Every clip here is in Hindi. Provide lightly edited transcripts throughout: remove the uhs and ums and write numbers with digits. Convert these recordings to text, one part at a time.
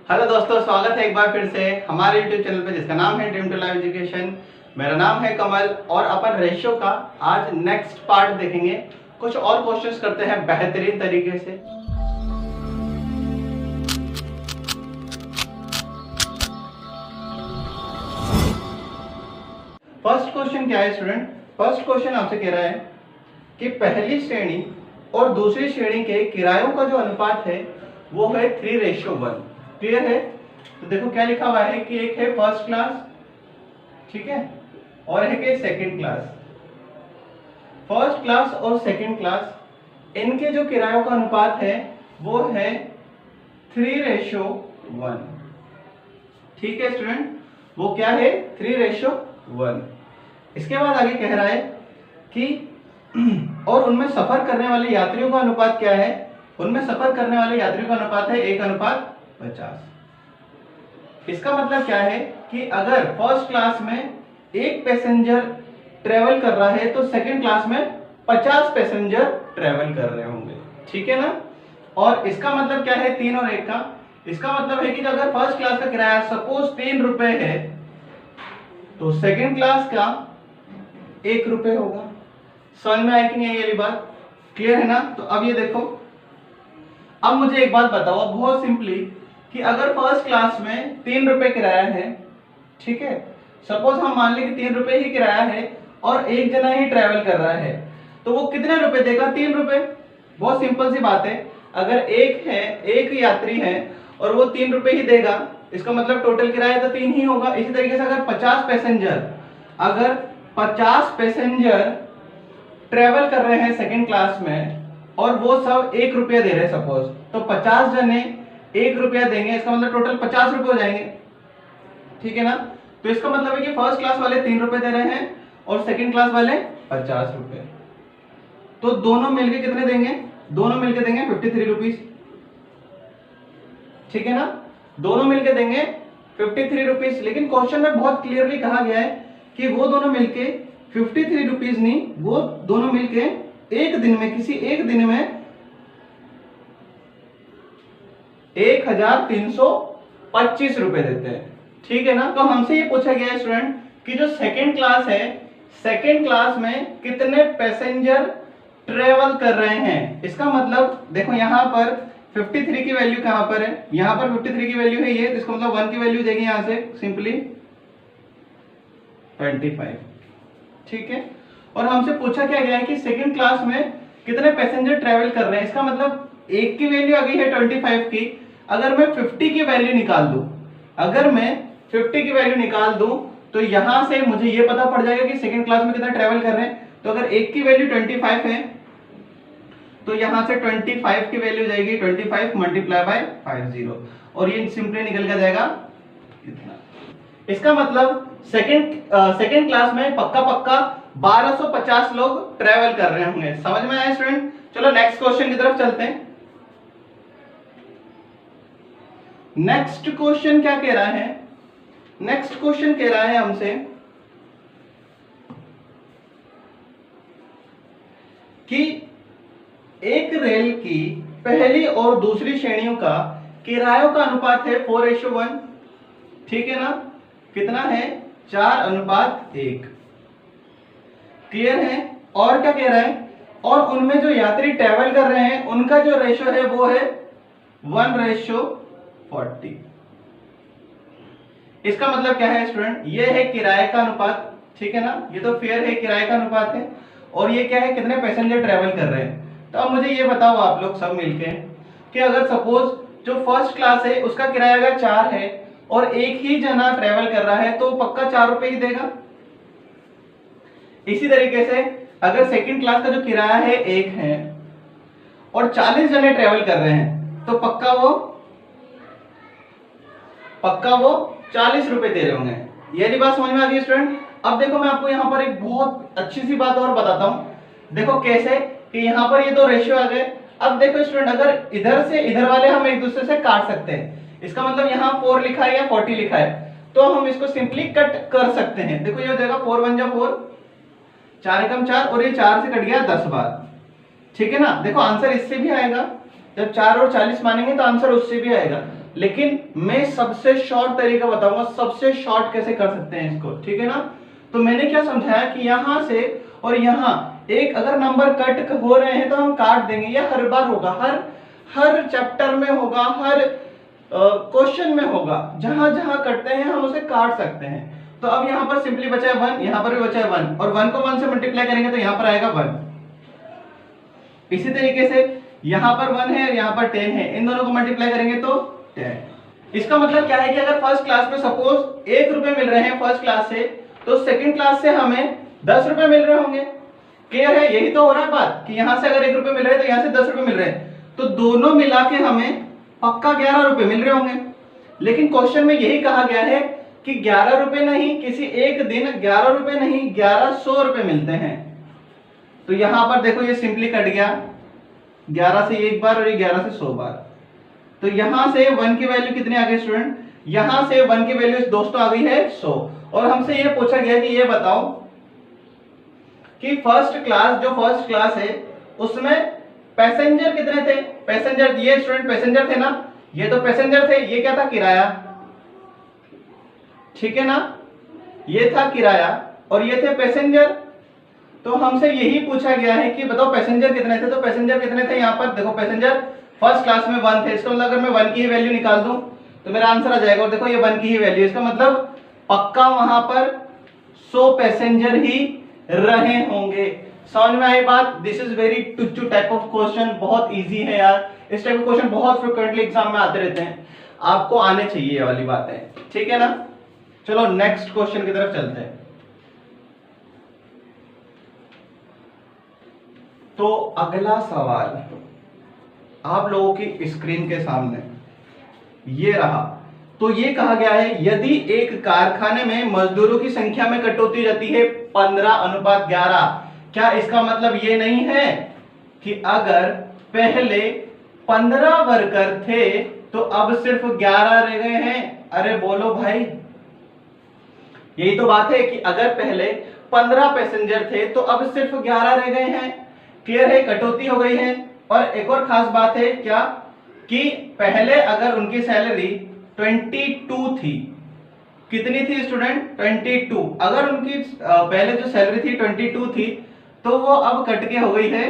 हेलो दोस्तों, स्वागत है एक बार फिर से हमारे YouTube चैनल पे जिसका नाम है ड्रीम टू लाइफ एजुकेशन। मेरा नाम है कमल और अपन रेशियो का आज नेक्स्ट पार्ट देखेंगे। कुछ और क्वेश्चंस करते हैं बेहतरीन तरीके से। फर्स्ट क्वेश्चन क्या है स्टूडेंट? फर्स्ट क्वेश्चन आपसे कह रहा है कि पहली श्रेणी और दूसरी श्रेणी के किरायों का जो अनुपात है वो है 3:1। क्लियर है? तो देखो क्या लिखा हुआ है कि एक है फर्स्ट क्लास, ठीक है, और एक है सेकंड क्लास। फर्स्ट क्लास और सेकंड क्लास इनके जो किरायों का अनुपात है वो है 3:1। ठीक है स्टूडेंट, वो क्या है? 3:1। इसके बाद आगे कह रहा है कि और उनमें सफर करने वाले यात्रियों का अनुपात क्या है? उनमें सफर करने वाले यात्रियों का अनुपात है 1:50। इसका मतलब क्या है कि अगर फर्स्ट क्लास में एक पैसेंजर ट्रेवल कर रहा है तो सेकंड क्लास में 50 पैसेंजर ट्रेवल कर रहे होंगे। ठीक है ना? और इसका मतलब क्या है 3 और 1 का? इसका मतलब है कि अगर फर्स्ट क्लास का किराया सपोज 3 रुपए है तो सेकंड क्लास का 1 रुपए होगा। समझ में आई कि नहीं ये वाली बात? क्लियर है ना? तो अब ये देखो, अब मुझे एक बात बताओ बहुत सिंपली कि अगर फर्स्ट क्लास में 3 रुपए किराया है, ठीक है, सपोज हम मान लें कि 3 रुपए ही किराया है और एक जना ही ट्रेवल कर रहा है, तो वो कितने रुपए देगा? 3 रुपए। बहुत सिंपल सी बात है, अगर एक यात्री है और वो 3 रुपए ही देगा, इसका मतलब टोटल किराया तो 3 ही होगा। इसी तरीके से अगर 50 पैसेंजर ट्रेवल कर रहे हैं सेकंड क्लास में और वो सब 1 रुपया दे रहे हैं सपोज, तो 50 जने 1 रुपया देंगे, इसका मतलब टोटल 50 रुपए हो जाएंगे। ठीक है ना? तो इसका मतलब है कि फर्स्ट क्लास वाले 3 रुपए दे रहे हैं और सेकंड क्लास वाले 50 रुपए, तो दोनों मिलके कितने देंगे? दोनों मिलके देंगे 53 रुपीज। ठीक है ना? दोनों मिलके देंगे 53 रुपीज। लेकिन क्वेश्चन में बहुत क्लियरली कहा गया है कि वो दोनों मिलके 53 रुपीज नहीं, वो दोनों मिलके एक दिन में, किसी एक दिन में 1325 रुपए देते हैं। ठीक है ना? तो हमसे ये पूछा गया है स्टूडेंट कि जो सेकंड क्लास है, सेकंड क्लास में कितने पैसेंजर ट्रेवल कर रहे हैं। इसका मतलब देखो यहां पर 53 की वैल्यू कहां पर है? यहां पर 53 की वैल्यू है ये, तो इसका मतलब 1 की वैल्यू देंगे यहां से सिंपली 25। ठीक है? और हमसे पूछा क्या गया है कि सेकंड क्लास में कितने पैसेंजर ट्रेवल कर रहे हैं। इसका मतलब एक की वैल्यू आ गई है 25 की। अगर मैं 50 की वैल्यू निकाल दूं, अगर मैं 50 की वैल्यू निकाल दूं तो यहां से मुझे ये पता पड़ जाएगा कि सेकंड क्लास में कितना ट्रेवल कर रहे हैं। तो अगर एक की वैल्यू 25 है तो यहां से 25 की वैल्यू जाएगी 25 मल्टीप्लाई बाय 50 और ये सिंपली निकल के जाएगा इतना। इसका मतलब सेकंड क्लास में पक्का 1250 लोग ट्रेवल कर रहे होंगे। समझ में आया स्टूडेंट? चलो नेक्स्ट क्वेश्चन की तरफ चलते हैं। नेक्स्ट क्वेश्चन क्या कह रहा है? नेक्स्ट क्वेश्चन कह रहा है हमसे कि एक रेल की पहली और दूसरी श्रेणियों का किरायों का अनुपात है 4:1। ठीक है ना? कितना है? 4:1। क्लियर है? और क्या कह रहा है? और उनमें जो यात्री ट्रेवल कर रहे हैं उनका जो रेशो है वो है 1:40। इसका मतलब क्या है स्टूडेंट? ये है किराए का अनुपात। ठीक है ना? ये तो फेयर है, किराए का अनुपात है। और ये क्या है? कितने पैसेंजर ट्रेवल कर रहे हैं। तो अब मुझे ये बताओ आप लोग सब मिलके कि अगर सपोज जो फर्स्ट क्लास है उसका किराया अगर 4 है और एक ही जना ट्रेवल कर रहा है तो पक्का 4 रुपए ही देगा। इसी तरीके से अगर सेकंड क्लास का जो किराया है 1 है और 40 जने ट्रेवल कर रहे हैं तो पक्का वो 40 रुपए दे रहे होंगे। ये बात समझ में आ गई स्टूडेंट? अब देखो मैं आपको यहाँ पर एक बहुत अच्छी सी बात और बताता हूं। देखो कैसे कि यहाँ पर ये तो रेशियो आ गए। अब देखो स्टूडेंट, अगर इधर से इधर वाले हम एक दूसरे से काट सकते हैं, इसका मतलब यहाँ 4 लिखा है या 40 लिखा है, तो हम इसको सिंपली कट कर सकते हैं। देखो ये हो जाएगा 4 1 जा 4, 4 एकम 4 और ये 4 से कट गया 10 बार। ठीक है ना? देखो आंसर इससे भी आएगा, जब 4 और 40 मानेंगे तो आंसर उससे भी आएगा। लेकिन मैं सबसे शॉर्ट तरीका बताऊंगा, सबसे शॉर्ट कैसे कर सकते हैं इसको, ठीक है ना। तो मैंने क्या समझाया कि यहां से और यहां एक अगर नंबर कट हो रहे हैं तो हम काट देंगे, ये हर बार होगा, हर चैप्टर में होगा, हर क्वेश्चन में होगा, जहां जहां कटते हैं हम उसे काट सकते हैं। तो अब यहां पर सिंपली बचा है 1, यहां पर भी बचा है 1, और 1 को 1 से मल्टीप्लाई करेंगे तो यहां पर आएगा 1। इसी तरीके से यहां पर 1 है और यहां पर 10 है, इन दोनों को मल्टीप्लाई करेंगे तो 10। इसका मतलब क्या है कि अगर फर्स्ट क्लास में सपोज 1 रुपए मिल रहे हैं फर्स्ट क्लास से, तो सेकंड क्लास से हमें 10 रुपए मिल रहे होंगे। क्लियर है, यही तो हो रहा है बात कि यहां से अगर 1 रुपए मिल रहे हैं तो यहां से 10 रुपए मिल रहे हैं, तो दोनों मिला के हमें पक्का 11 रुपए मिल रहे होंगे। लेकिन क्वेश्चन में यही कहा गया है कि 11 रुपए नहीं, किसी एक दिन 11 रुपए नहीं 1100 रुपए मिलते हैं। तो यहां पर देखो ये सिंपली कट गया, 11 से एक बार और ये 11 से 100 बार। तो यहां से 1 की वैल्यू कितनी आ गई स्टूडेंट, यहां से 1 की वैल्यू दोस्तों आ गई है 100। और हमसे ये पूछा गया कि ये बताओ कि फर्स्ट क्लास है उसमें पैसेंजर कितने थे। पैसेंजर, ये स्टूडेंट पैसेंजर थे ना, ये तो पैसेंजर थे, ये क्या था, किराया, ठीक है ना, ये था किराया और ये थे पैसेंजर। तो हमसे यही पूछा गया है कि बताओ पैसेंजर कितने थे। तो पैसेंजर कितने थे, यहां पर देखो पैसेंजर फर्स्ट क्लास में 1 थे, इसका मतलब अगर मैं 1 की ही वैल्यू निकाल दूं तो मेरा आंसर आ जाएगा। और देखो ये 1 की ही वैल्यू, इसका मतलब पक्का वहां पर 100 पैसेंजर ही रहे होंगे। समझ में आई बात। दिस इज वेरी टुच्चू टाइप ऑफ क्वेश्चन, बहुत इजी है यार, इस टाइप के क्वेश्चन बहुत फ्रिक्वेंटली एग्जाम में आते रहते हैं, आपको आने चाहिए ये वाली बातें, ठीक है ना। चलो नेक्स्ट क्वेश्चन की तरफ चलते हैं। तो अगला सवाल आप लोगों की स्क्रीन के सामने ये रहा। तो ये कहा गया है यदि एक कारखाने में मजदूरों की संख्या में कटौती जाती है 15:11, क्या इसका मतलब ये नहीं है कि अगर पहले 15 वर्कर थे तो अब सिर्फ 11 रह गए हैं। अरे बोलो भाई, यही तो बात है कि अगर पहले 15 पैसेंजर थे तो अब सिर्फ 11 रह गए हैं। क्लियर है, कटौती हो गई है। और एक और खास बात है क्या कि पहले अगर उनकी सैलरी 22 थी, कितनी थी स्टूडेंट, 22, अगर उनकी पहले जो सैलरी थी 22 थी तो वो अब कट के हो गई है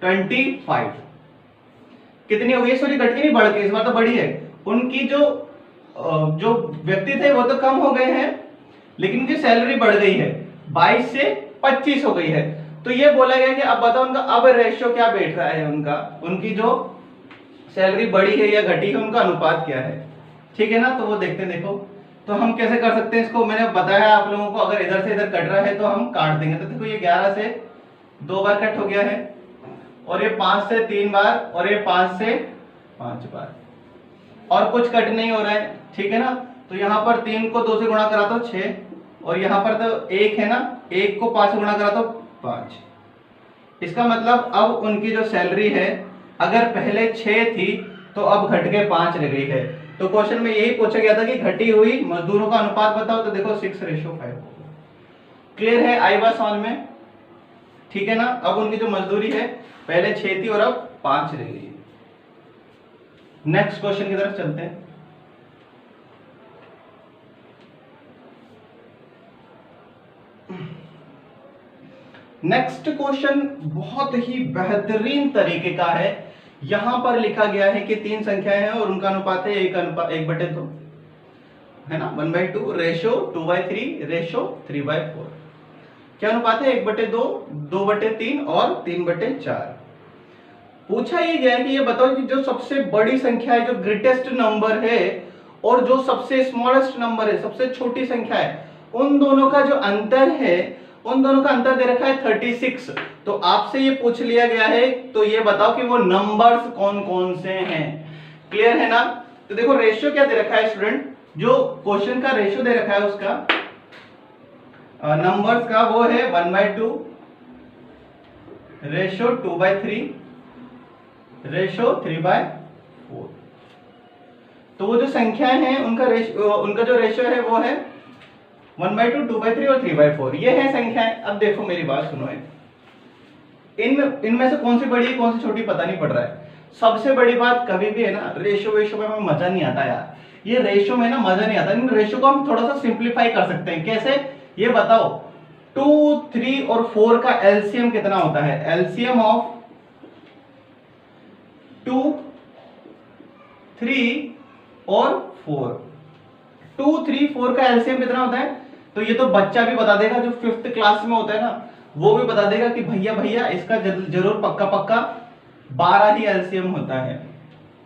25। कितनी हो गई, सॉरी कट के नहीं, बढ़ के, इस बार तो बड़ी है। उनकी जो व्यक्ति थे वो तो कम हो गए हैं, लेकिन उनकी सैलरी बढ़ गई है, 22 से 25 हो गई है। तो ये बोला गया कि अब बताओ उनका अब रेशियो क्या बैठ रहा है, उनकी जो सैलरी बढ़ी है या घटी है उनका अनुपात क्या है, ठीक है ना। तो वो देखते हैं, देखो तो हम कैसे कर सकते हैं इसको, मैंने बताया आप लोगों को, अगर इधर से इधर कट रहा है तो हम काट देंगे। तो देखो ये 11 से 2 बार कट हो गया है, और ये 5 से 3 बार, और ये 5 से 5 बार, और कुछ कट नहीं हो रहा है, ठीक है ना। तो यहाँ पर 3 को 2 से गुणा करा तो 6, और यहाँ पर तो 1 है ना, 1 को 5 से गुणा करा तो 5। इसका मतलब अब उनकी जो सैलरी है अगर पहले 6 थी तो अब घट के 5 रह गई है। तो क्वेश्चन में यही पूछा गया था कि घटी हुई मजदूरों का अनुपात बताओ। तो देखो 6:5। क्लियर है, आई बात समझ में, ठीक है ना। अब उनकी जो मजदूरी है पहले 6 थी और अब 5 रह गई है। नेक्स्ट क्वेश्चन की तरफ चलते हैं। नेक्स्ट क्वेश्चन बहुत ही बेहतरीन तरीके का है। यहां पर लिखा गया है कि 3 संख्याएं हैं और उनका अनुपात है 1:2, है ना, 1/2, रेशो 2/3, रेशो 3/4। क्या अनुपात है, 1/2, 2/3 और 3/4। पूछा ये गया है कि ये बताओ कि जो सबसे बड़ी संख्या है, जो ग्रेटेस्ट नंबर है, और जो सबसे स्मॉलेस्ट नंबर है, सबसे छोटी संख्या है, उन दोनों का जो अंतर है, उन दोनों का अंतर दे रखा है 36। तो आपसे ये पूछ लिया गया है, तो ये बताओ कि वो नंबर्स कौन कौन से हैं। क्लियर है ना। तो देखो रेशियो क्या दे रखा है स्टूडेंट, जो क्वेश्चन का रेशियो दे रखा है उसका नंबर्स का, वो है 1/2, रेशियो 2/3, रेशियो 3/4। तो वो जो संख्याएं हैं उनका जो रेशियो है वो है 1/2, 2/3 और 3/4। ये है संख्याएं। अब देखो मेरी बात सुनो, इनमें से कौन सी बड़ी है कौन सी छोटी पता नहीं पड़ रहा है। सबसे बड़ी बात कभी भी है ना, रेशो वेशो में मजा नहीं आता यार, ये रेशो में ना मजा नहीं आता। इन रेशो को हम थोड़ा सा सिंप्लीफाई कर सकते हैं। कैसे, ये बताओ 2, 3 और 4 का एलसीएम कितना होता है? एलसीएम ऑफ 2, 3 और 4, 2, 3, 4 का एलसीएम कितना होता है? तो ये तो बच्चा भी बता देगा, जो 5th क्लास में होता है ना, वो भी बता देगा कि भैया भैया इसका जरूर पक्का पक्का 12 ही एलसीएम होता है।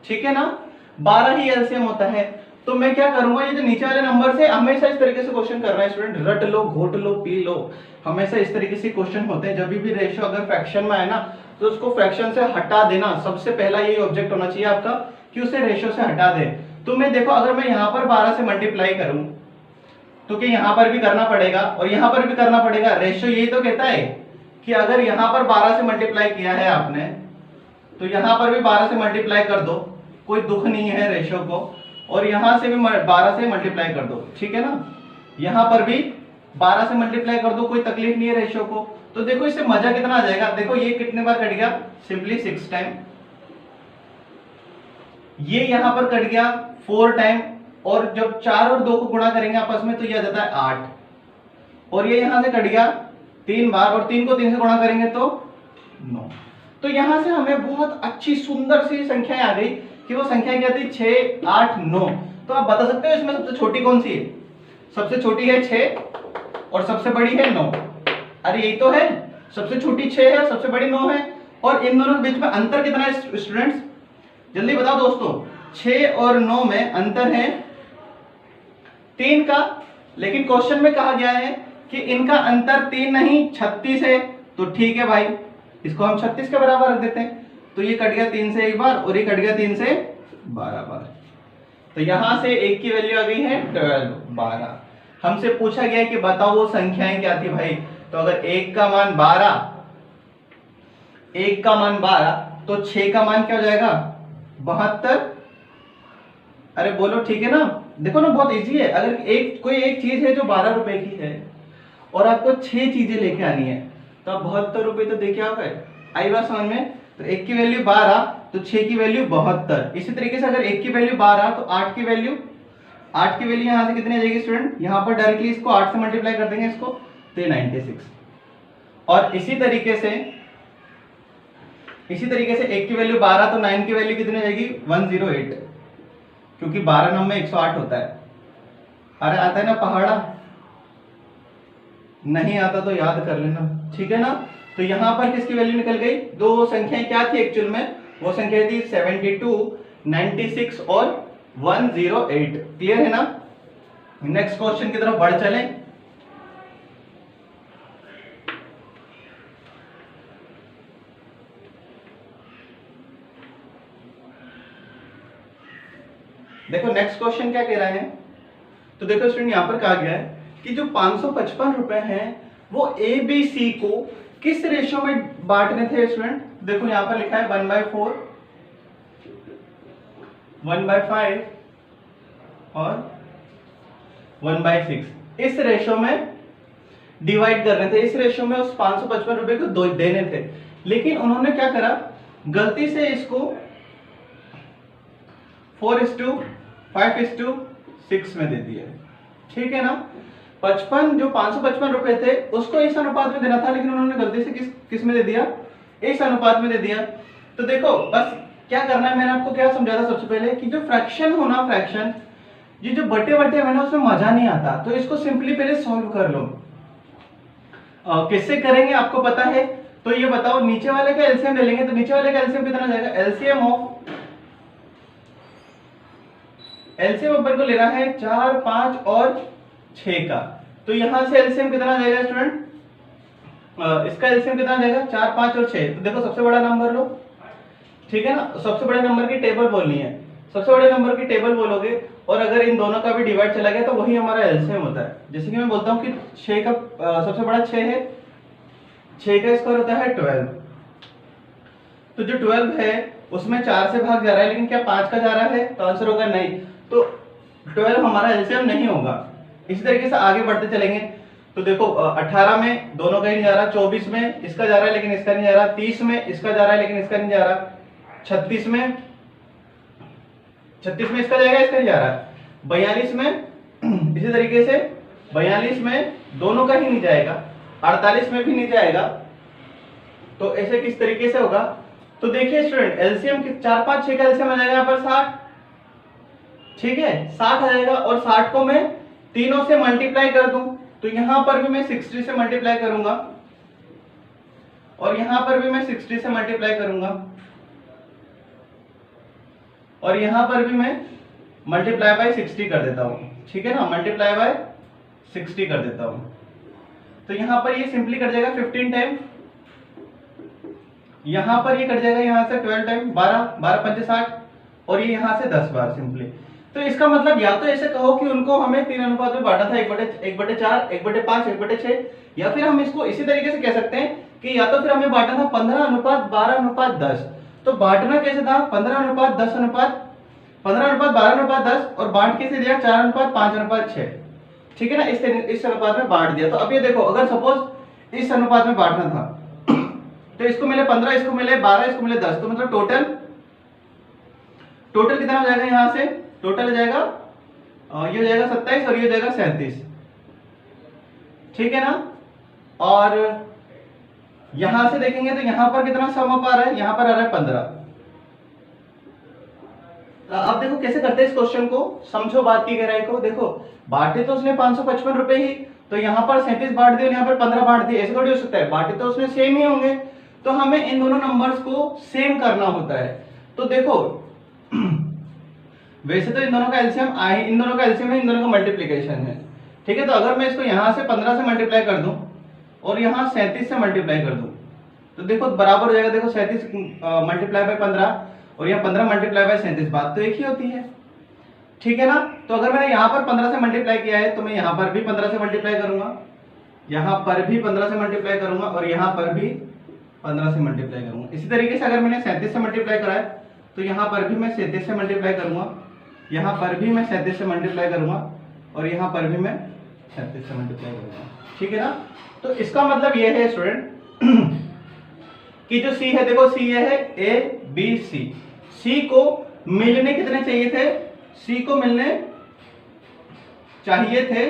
ठीक है ना, 12 ही एलसीएम होता है। तो मैं क्या करूंगा, ये जो नीचे वाले नंबर से हमेशा इस तरीके से क्वेश्चन कर रहा है स्टूडेंट, रट लो, घोट लो, पी लो, हमेशा इस तरीके से क्वेश्चन होते हैं। जब भी रेशियो अगर फ्रैक्शन में आए ना, तो उसको फ्रैक्शन से हटा देना, सबसे पहला यही ऑब्जेक्ट होना चाहिए आपका कि उसे रेशियो से हटा दे। तो मैं देखो, अगर मैं यहाँ पर 12 से मल्टीप्लाई करूं तो क्या यहाँ पर भी करना पड़ेगा और यहाँ पर भी करना पड़ेगा। रेशियो यही तो कहता है कि अगर यहाँ पर 12 से मल्टीप्लाई किया है आपने, तो यहाँ पर भी 12 से मल्टीप्लाई कर दो, कोई दुख नहीं है रेशियो को। और यहाँ से भी 12 से मल्टीप्लाई कर दो, ठीक है ना, यहाँ पर भी 12 से मल्टीप्लाई कर दो, कोई तकलीफ नहीं है रेशियो को। तो देखो इससे मजा कितना आ जाएगा। देखो ये कितने बार कट गया, सिंपली 6 टाइम। ये यहाँ पर कट गया 4 टाइम, और जब 4 और 2 को गुणा करेंगे आपस में तो ये आ जाता है 8। और ये यहाँ से कट गया 3 बार, और 3 को 3 से गुणा करेंगे तो 9। तो यहाँ से हमें बहुत अच्छी सुंदर सी संख्याएं आ गई कि वो संख्या क्या थी, 6, 8, 9। तो आप बता सकते हो इसमें सबसे छोटी कौन सी है? सबसे छोटी है 6 और सबसे बड़ी है 9। अरे यही तो है, सबसे छोटी 6 है, सबसे बड़ी 9 है। और इन दोनों के बीच में अंतर कितना है स्टूडेंट्स? जल्दी बताओ दोस्तों, 6 और 9 में अंतर है 3 का। लेकिन क्वेश्चन में कहा गया है कि इनका अंतर 3 नहीं 36 है। तो ठीक है भाई, इसको हम 36 के बराबर रख देते हैं। तो ये कट गया 3 से एक बार और ये कट गया 3 से 12 बार। तो यहां से 1 की वैल्यू आ गई है 12। हमसे पूछा गया है कि बताओ वो संख्याएं क्या थी भाई। तो अगर 1 का मान 12, 1 का मान 12, तो 6 का मान क्या हो जाएगा, 72। अरे बोलो ठीक है ना। देखो ना, बहुत इजी है। अगर कोई एक चीज है जो 12 रुपए की है और आपको 6 चीजें लेके आनी है, तो आप 72 रुपए तो देके आओ गए। आई बात समझ में? तो 1 की वैल्यू 12, तो 6 की वैल्यू 72। इसी तरीके से अगर 1 की वैल्यू 12, तो 8 की वैल्यू यहां से कितनी आ जाएगी स्टूडेंट? यहां पर डायरेक्टली इसको 8 से मल्टीप्लाई कर देंगे इसको, तो 96। और इसी तरीके से 1 की वैल्यू 12, तो 9 की वैल्यू कितनी आ जाएगी, 108, क्योंकि 12 9 में 108 होता है। अरे आता है ना पहाड़ा? नहीं आता तो याद कर लेना, ठीक है ना। तो यहां पर किसकी वैल्यू निकल गई? दो संख्याएं क्या थी एक्चुअल में? वो संख्या थी 72, 96 और 108। क्लियर है ना? नेक्स्ट क्वेश्चन की तरफ बढ़ चले। देखो नेक्स्ट क्वेश्चन क्या कह रहा है। तो देखो स्टूडेंट, यहां पर कहा गया है कि जो 555 रुपए हैं वो ए बी सी को किस रेशियो में बांटने थे स्टूडेंट? देखो यहां पर लिखा है 1/4, 1/5 और 1/6। इस रेशियो में डिवाइड करने थे। इस रेशियो में उस 555 रुपए को देने थे। लेकिन उन्होंने क्या करा, गलती से इसको 4:5:6 में दे दिया। ठीक है ना। 555 रुपए थे उसको इस अनुपात में देना था, लेकिन उन्होंने गलती से किस में दे दिया, इस अनुपात में दे दिया। तो देखो बस क्या करना है, मैंने आपको क्या समझा था सबसे पहले कि जो फ्रैक्शन होना, फ्रैक्शन ये जो बटे बटे है ना, उसमें मजा नहीं आता। तो इसको सिंपली पहले सॉल्व कर लो। किससे करेंगे आपको पता है? तो ये बताओ, नीचे वाले का एलसीएम ले लेंगे। तो नीचे वाले का एलसीएम कितना जाएगा? एलसीएम ऊपर को लेना है 4, 5 और 6 का। तो यहां से एलसीएम कितना जाएगा स्टूडेंट? इसका एलसीएम कितना जाएगा? 4, 5 और 6। तो देखो सबसे बड़ा नंबर लो, ठीक है ना। सबसे बड़े नंबर की टेबल बोलनी है। सबसे बड़े नंबर की टेबल बोलोगे और अगर इन दोनों का भी डिवाइड चला गया तो वही हमारा एलसीएम होता है। जैसे कि मैं बोलता हूं कि 6 का सबसे बड़ा 6 है, 6 का स्क्वायर होता है 12। तो जो 12 है उसमें 4 से भाग जा रहा है, लेकिन क्या 5 का जा रहा है? तो आंसर होगा नहीं। तो 12 हमारा एलसीएम नहीं होगा। इसी तरीके से आगे बढ़ते चलेंगे। तो देखो 18 में दोनों का ही नहीं जा रहा, 24 में इसका जा रहा है लेकिन इसका नहीं जा रहा, 30 में इसका जा रहा है लेकिन इसका नहीं जा रहा, 36 में इसका जाएगा, इसका जा रहा है 42 में इसी तरीके से 42 में दोनों का ही नहीं जाएगा, 48 में भी नहीं जाएगा। तो ऐसे किस तरीके से होगा? तो देखिए स्टूडेंट, एलसीएम 4 5 6 का एलसीएम आ जाएगा यहाँ पर 60, ठीक है 60 आ जाएगा। और 60 को मैं तीनों से मल्टीप्लाई कर दूं तो यहां पर भी मैं 60 से मल्टीप्लाई करूंगा और यहां पर भी मैं 60 से मल्टीप्लाई करूंगा और यहां पर भी मैं मल्टीप्लाई बाय 60 कर देता हूं, ठीक है ना, मल्टीप्लाई बाय 60 कर देता हूं। तो यहां पर ये सिंपली कट जाएगा 15 टाइम, यहां पर ये कट जाएगा यहां से 12 टाइम, 12 पंचे 60 और ये यहां से 10 बार सिंपली। तो इसका मतलब या तो ऐसे कहो कि उनको हमें 3 अनुपात में बांटा था, 1/4, 1/5, 1/6, या फिर हम इसको इसी तरीके से कह सकते हैं कि या तो फिर हमें बांटा था 15:12:10। तो बांटना कैसे था? 15:10, 15:12:10 और बांट कैसे दिया? 4:5:6, ठीक है ना, इस अनुपात में बांट दिया। तो अब ये देखो, अगर सपोज इस अनुपात में बांटना था तो इसको मिले 15, इसको मिले 12, इसको मिले 10, तो मतलब टोटल कितना हो जाएगा? यहां से टोटल हो जाएगा ये हो जाएगा 27 और ये हो जाएगा 37, ठीक है ना। और यहां से देखेंगे तो यहां पर कितना सम अप आ रहा है? यहां पर आ रहा है 15। अब देखो कैसे करते हैं इस क्वेश्चन को, समझो बात की गहराई को। देखो बांटे तो उसने 555 रुपए ही, तो यहां पर 37 बांट दिए और यहां पर 15 बांट दिए, ऐसे थोड़ी हो सकता है, बांटे तो उसने सेम ही होंगे। तो हमें इन दोनों नंबर्स को सेम करना होता है। तो देखो वैसे तो इन दोनों का एलसीएम है, इन दोनों का मल्टीप्लिकेशन है, ठीक है। तो अगर मैं इसको यहां से 15 से मल्टीप्लाई कर दूं और यहां 37 से मल्टीप्लाई कर दूं तो देखो बराबर हो जाएगा। देखो 37 मल्टीप्लाई बाय 15 और यहाँ 15 मल्टीप्लाई बाय 37, बात तो एक ही होती है, ठीक है ना। तो अगर मैंने यहाँ पर 15 से मल्टीप्लाई किया है तो मैं यहाँ पर भी 15 से मल्टीप्लाई करूंगा, यहाँ पर भी 15 से मल्टीप्लाई करूंगा और यहाँ पर भी 15 से मल्टीप्लाई करूंगा। इसी तरीके से अगर मैंने 37 से मल्टीप्लाई करा है तो यहाँ पर भी मैं 37 से मल्टीप्लाई करूंगा, यहाँ पर भी मैं 37 से मल्टीप्लाई करूंगा और यहाँ पर भी मैं 37 से मल्टीप्लाई करूंगा, ठीक है ना। तो इसका मतलब ये है स्टूडेंट कि जो सी है, देखो सी ये है ए बी सी, सी को मिलने कितने चाहिए थे? सी को मिलने चाहिए थे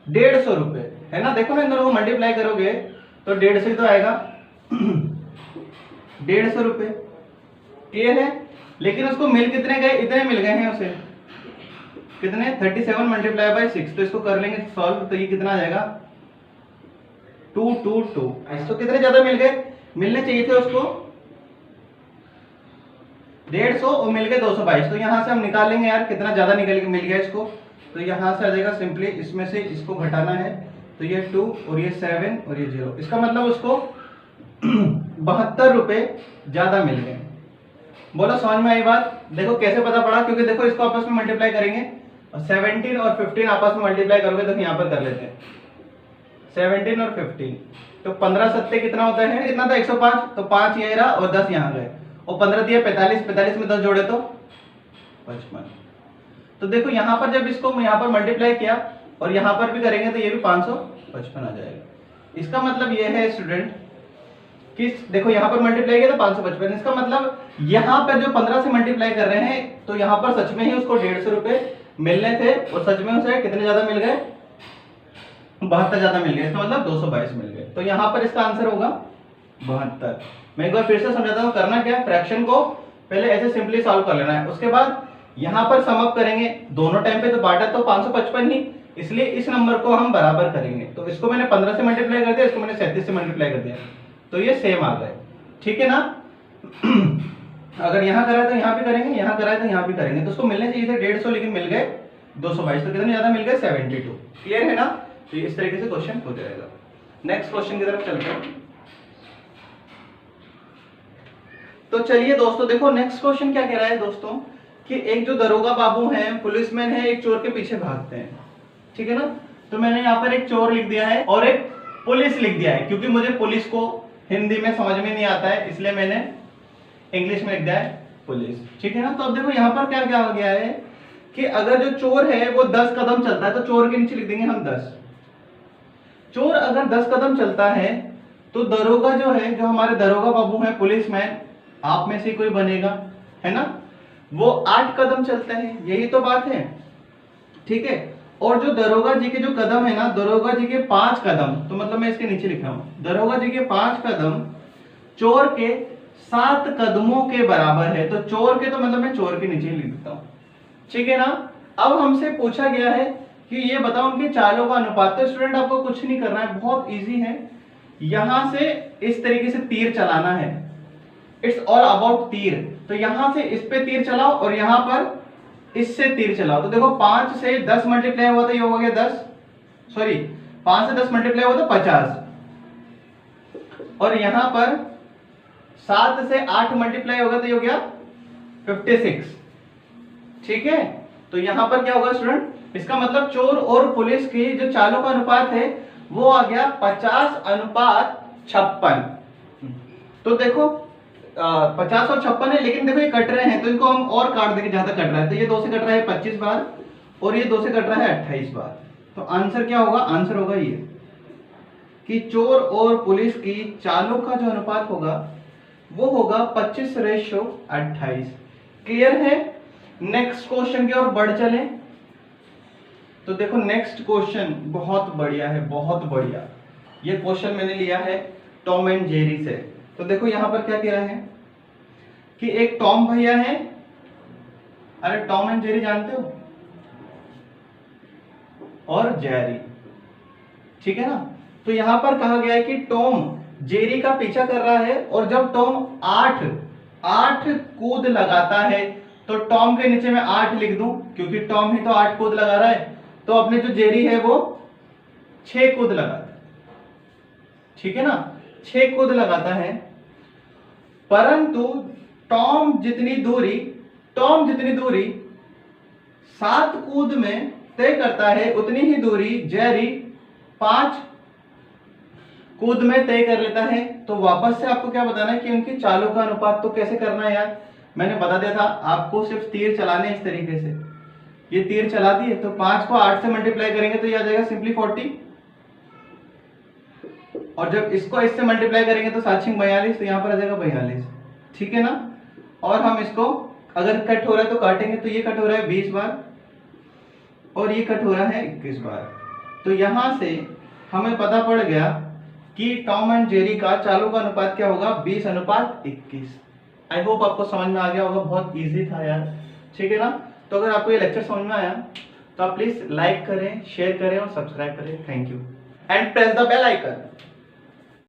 150 रुपए, है ना। देखो ना इन दोनों को मल्टीप्लाई करोगे तो 150 ही तो आएगा 150 रुपए, क्लियर है। लेकिन उसको मिल कितने गए? इतने मिल गए हैं उसे, कितने? 37 मल्टीप्लाई बाय 6। तो इसको कर लेंगे सॉल्व, तो ये कितना आ जाएगा? 222। इसको कितने ज्यादा मिल गए? मिलने चाहिए थे उसको 150 और मिल गए 222। तो यहां से हम निकाल लेंगे यार कितना ज्यादा मिल गया इसको। तो यहां से आ जाएगा सिंपली, इसमें से इसको घटाना है तो ये 2 और ये 7 और ये 0। इसका मतलब उसको 72 रुपए ज्यादा मिल गए। बोलो समझ में आई बात? देखो कैसे पता पड़ा, क्योंकि देखो इसको आपस में मल्टीप्लाई करेंगे और 17 और 15 आपस में मल्टीप्लाई करोगे तो यहाँ पर कर लेते हैं 17 और 15, तो 15 सत्ते कितना होता है? कितना था? 105। तो 5 ये रहा और 10 यहाँ गए और 15 दिया 45, 45 में 10 जोड़े तो 55। तो देखो यहाँ पर जब इसको यहाँ पर मल्टीप्लाई किया और यहाँ पर भी करेंगे तो ये भी 555 आ जाएगा। इसका मतलब ये है स्टूडेंट कि देखो यहाँ पर मल्टीप्लाई किया तो 555, इसका मतलब यहाँ पर जो 15 से मल्टीप्लाई कर रहे हैं तो यहाँ पर सच में ही उसको 150 रुपए मिलने थे और सच में उसे कितने ज्यादा मिल गए? 72 ज्यादा मिल गए, इसका मतलब 222 मिल गए। तो यहाँ पर इसका आंसर होगा 72। मैं एक बार फिर से समझाता हूँ, करना क्या है, फ्रैक्शन को पहले ऐसे सिंपली सॉल्व कर लेना है, उसके बाद यहाँ पर सम अप करेंगे। दोनों टाइम पे तो बांटा तो 555 ही, इसलिए इस नंबर को हम बराबर करेंगे। तो इसको मैंने 15 से मल्टीप्लाई कर दिया, इसको मैंने 37 से मल्टीप्लाई कर दिया, तो ये सेम आ गए, ठीक है ना। अगर यहाँ करा है तो यहाँ भी करेंगे, यहाँ करा है तो यहाँ भी करेंगे। तो उसको मिलने चाहिए थे 150 लेकिन मिल गए 222, तो कितने ज्यादा मिल गए? 72। क्लियर है ना। तो इस तरीके से क्वेश्चन हो जाएगा। नेक्स्ट क्वेश्चन की तरफ चलते हैं। तो चलिए दोस्तों देखो नेक्स्ट क्वेश्चन क्या कह रहा है दोस्तों कि एक जो दरोगा बाबू हैं, पुलिसमैन है, एक चोर के पीछे भागते हैं, ठीक है ना। तो मैंने यहाँ पर एक चोर लिख दिया है और एक पुलिस लिख दिया है, क्योंकि मुझे पुलिस को हिंदी में समझ में नहीं आता है इसलिए मैंने इंग्लिश में लिख दिया है पुलिस, ठीक है ना। तो अब देखो यहाँ पर क्या क्या हो गया है कि अगर जो चोर है वो 10 कदम चलता है तो चोर के नीचे लिख देंगे हम 10। चोर अगर 10 कदम चलता है तो दरोगा जो है, जो हमारे दरोगा बाबू हैं, पुलिसमैन, आप में से कोई बनेगा, है ना। वो 8 कदम चलता है, यही तो बात है, ठीक है। और जो दरोगा जी के जो कदम है ना, दरोगा जी के 5 कदम, तो मतलब मैं इसके नीचे लिख रहा हूं, दरोगा जी के 5 कदम चोर के 7 कदमों के बराबर है। तो चोर के, तो मतलब मैं चोर के नीचे ही लिख देता हूं, ठीक है ना। अब हमसे पूछा गया है कि ये बताओ उनके चालों का अनुपात। तो स्टूडेंट आपको कुछ नहीं करना है, बहुत इजी है। यहां से इस तरीके से तीर चलाना है, इट्स ऑल अबाउट तीर। तो यहां से इस पे तीर चलाओ और यहां पर इससे तीर चलाओ। तो देखो 5 से 10 मल्टीप्लाई हुआ तो ये हो गया 10, सॉरी 5 से 10 मल्टीप्लाई हुआ तो 50, और यहां पर 7 से 8 मल्टीप्लाई होगा तो ये हो गया 56, ठीक है। तो यहां पर क्या होगा स्टूडेंट, इसका मतलब चोर और पुलिस की जो चालों का अनुपात है वो आ गया 50:56। तो देखो 50 और 56 है, लेकिन देखो ये कट रहे हैं तो इनको हम और काट देंगे जहां तक कट रहा है। तो ये 2 से कट रहा है 25 बार और ये 2 से कट रहा है 28 बार। तो आंसर क्या होगा, आंसर होगा ये कि चोर और पुलिस की चालों का जो अनुपात होगा वो होगा 25:28। क्लियर है। नेक्स्ट क्वेश्चन की ओर बढ़ चले। तो देखो नेक्स्ट क्वेश्चन बहुत बढ़िया है, बहुत बढ़िया। ये क्वेश्चन मैंने लिया है टॉम एंड जेरी से। तो देखो यहां पर क्या कह रहे हैं कि एक टॉम भैया है, अरे टॉम एंड जेरी जानते हो, और जेरी, ठीक है ना। तो यहां पर कहा गया है कि टॉम जेरी का पीछा कर रहा है और जब टॉम 8 कूद लगाता है, तो टॉम के नीचे मैं 8 लिख दूं क्योंकि टॉम ही तो 8 कूद लगा रहा है। तो अपने जो जेरी है वो 6 कूद लगाता है, ठीक है ना, 6 कूद लगाता है। परंतु टॉम जितनी दूरी 7 कूद में तय करता है उतनी ही दूरी जेरी 5 कूद में तय कर लेता है। तो वापस से आपको क्या बताना है कि उनकी चालों का अनुपात। तो कैसे करना है यार, मैंने बता दिया था आपको, सिर्फ तीर चलाने इस तरीके से। ये तीर चला दिए तो 5 को 8 से मल्टीप्लाई करेंगे तो ये आ जाएगा सिंपली 40, और जब इसको इससे मल्टीप्लाई करेंगे तो 7 6 42, तो यहाँ पर आ जाएगा 42, ठीक है ना। और हम इसको अगर कट हो रहा है तो काटेंगे, तो ये कट हो रहा है 20 बार और ये कट हो रहा है 21 बार। तो यहां से हमें पता पड़ गया कि टॉम एंड जेरी का चालों का अनुपात क्या होगा, 20:21। आई होप आपको समझ में आ गया होगा, बहुत इजी था यार, ठीक है ना। तो अगर आपको ये लेक्चर समझ में आया तो आप प्लीज लाइक करें, शेयर करें और सब्सक्राइब करें। Thank you and press the bell icon.